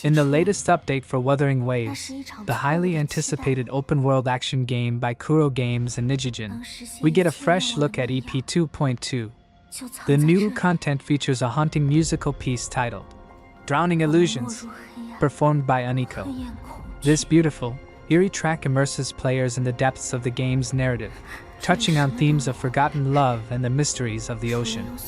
In the latest update for Wuthering Waves, the highly anticipated open-world action game by Kuro Games and Nijigen, we get a fresh look at EP 2.2. The new content features a haunting musical piece titled Drowning Illusions, performed by Uniko. This beautiful, eerie track immerses players in the depths of the game's narrative, touching on themes of forgotten love and the mysteries of the ocean.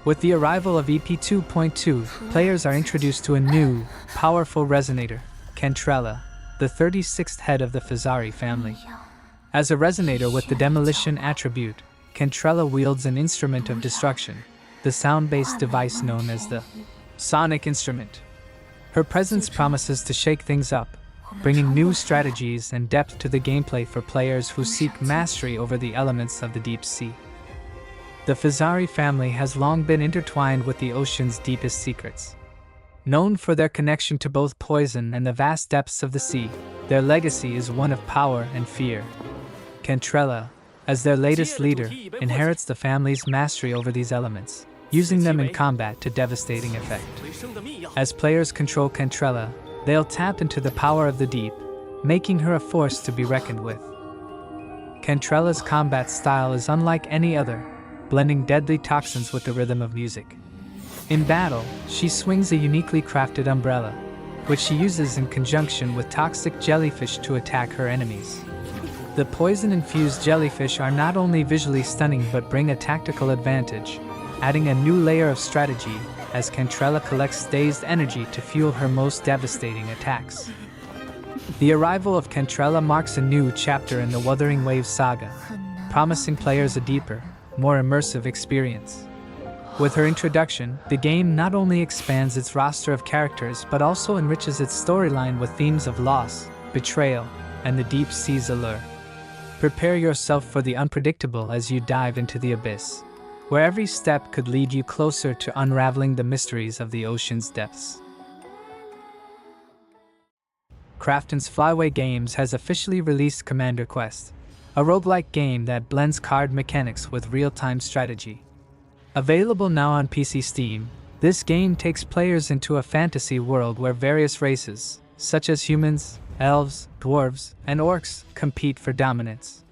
With the arrival of EP 2.2, players are introduced to a new, powerful resonator, Cantarella, the 36th head of the Fazari family. As a resonator with the demolition attribute, Cantarella wields an instrument of destruction, the sound-based device known as the sonic instrument. Her presence promises to shake things up, bringing new strategies and depth to the gameplay for players who seek mastery over the elements of the deep sea. The Fazari family has long been intertwined with the ocean's deepest secrets. Known for their connection to both poison and the vast depths of the sea, their legacy is one of power and fear. Cantarella, as their latest leader, inherits the family's mastery over these elements, using them in combat to devastating effect. As players control Cantarella, they'll tap into the power of the deep, making her a force to be reckoned with. Cantarella's combat style is unlike any other, blending deadly toxins with the rhythm of music. In battle, she swings a uniquely crafted umbrella, which she uses in conjunction with toxic jellyfish to attack her enemies. The poison-infused jellyfish are not only visually stunning but bring a tactical advantage, adding a new layer of strategy as Cantarella collects dazed energy to fuel her most devastating attacks. The arrival of Cantarella marks a new chapter in the Wuthering Waves saga, promising players a deeper, more immersive experience. With her introduction, the game not only expands its roster of characters but also enriches its storyline with themes of loss, betrayal, and the deep sea's allure. Prepare yourself for the unpredictable as you dive into the abyss, where every step could lead you closer to unraveling the mysteries of the ocean's depths. Krafton's Flyway Games has officially released Commander Quest, a roguelike game that blends card mechanics with real-time strategy. Available now on PC Steam, this game takes players into a fantasy world where various races, such as humans, elves, dwarves, and orcs, compete for dominance.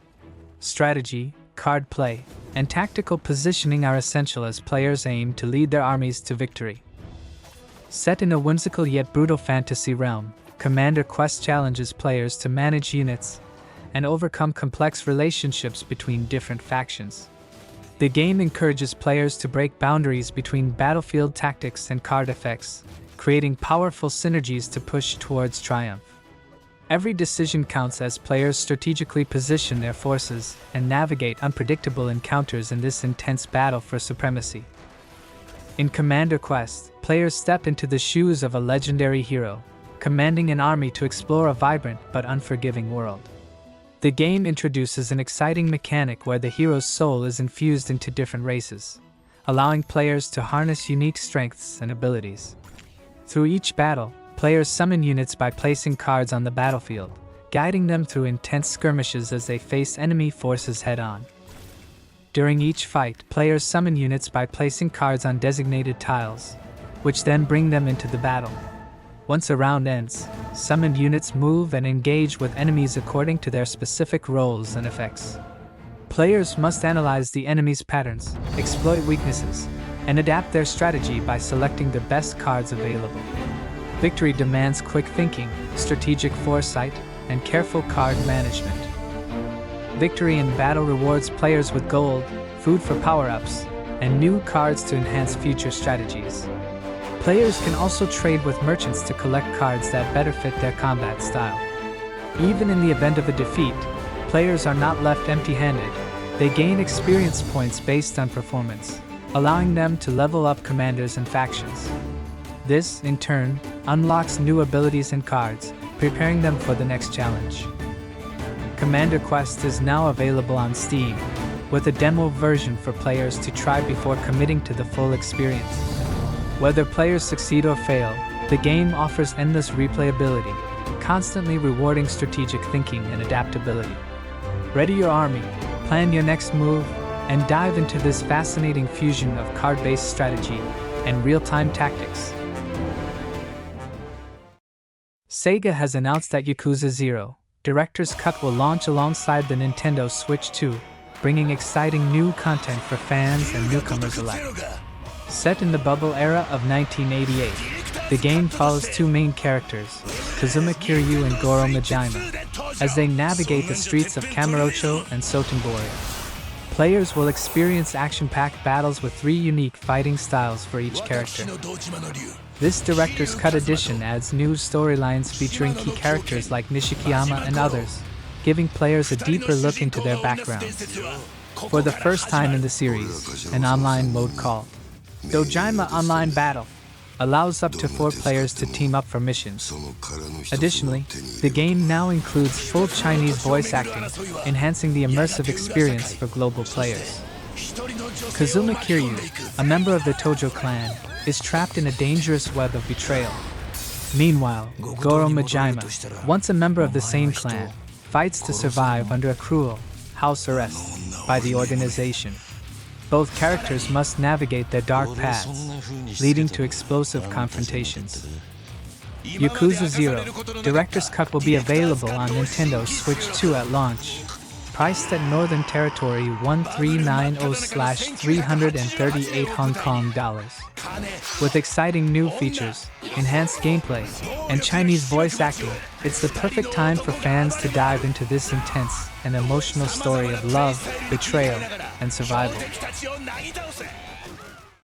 Strategy, card play, and tactical positioning are essential as players aim to lead their armies to victory. Set in a whimsical yet brutal fantasy realm, Commander Quest challenges players to manage units and overcome complex relationships between different factions. The game encourages players to break boundaries between battlefield tactics and card effects, creating powerful synergies to push towards triumph. Every decision counts as players strategically position their forces and navigate unpredictable encounters in this intense battle for supremacy. In Commander Quest, players step into the shoes of a legendary hero, commanding an army to explore a vibrant but unforgiving world. The game introduces an exciting mechanic where the hero's soul is infused into different races, allowing players to harness unique strengths and abilities. Through each battle, players summon units by placing cards on the battlefield, guiding them through intense skirmishes as they face enemy forces head-on. During each fight, players summon units by placing cards on designated tiles, which then bring them into the battle. Once a round ends, summoned units move and engage with enemies according to their specific roles and effects. Players must analyze the enemy's patterns, exploit weaknesses, and adapt their strategy by selecting the best cards available. Victory demands quick thinking, strategic foresight, and careful card management. Victory in battle rewards players with gold, food for power-ups, and new cards to enhance future strategies. Players can also trade with merchants to collect cards that better fit their combat style. Even in the event of a defeat, players are not left empty-handed. They gain experience points based on performance, allowing them to level up commanders and factions. This, in turn, unlocks new abilities and cards, preparing them for the next challenge. Commander Quest is now available on Steam, with a demo version for players to try before committing to the full experience. Whether players succeed or fail, the game offers endless replayability, constantly rewarding strategic thinking and adaptability. Ready your army, plan your next move, and dive into this fascinating fusion of card-based strategy and real-time tactics. Sega has announced that Yakuza 0 Director's Cut will launch alongside the Nintendo Switch 2, bringing exciting new content for fans and newcomers alike. Set in the bubble era of 1988, the game follows two main characters, Kazuma Kiryu and Goro Majima, as they navigate the streets of Kamurocho and Sotenbori. Players will experience action-packed battles with 3 unique fighting styles for each character. This Director's Cut edition adds new storylines featuring key characters like Nishikiyama and others, giving players a deeper look into their backgrounds. For the first time in the series, an online mode called Dojima Online Battle allows up to 4 players to team up for missions. Additionally, the game now includes full Chinese voice acting, enhancing the immersive experience for global players. Kazuma Kiryu, a member of the Tojo clan, is trapped in a dangerous web of betrayal. Meanwhile, Goro Majima, once a member of the same clan, fights to survive under a cruel house arrest by the organization. Both characters must navigate their dark paths, leading to explosive confrontations. Yakuza 0 Director's Cut will be available on Nintendo Switch 2 at launch, priced at Northern Territory 1390/338 Hong Kong dollars. With exciting new features, enhanced gameplay, and Chinese voice acting, it's the perfect time for fans to dive into this intense and emotional story of love, betrayal, and survival.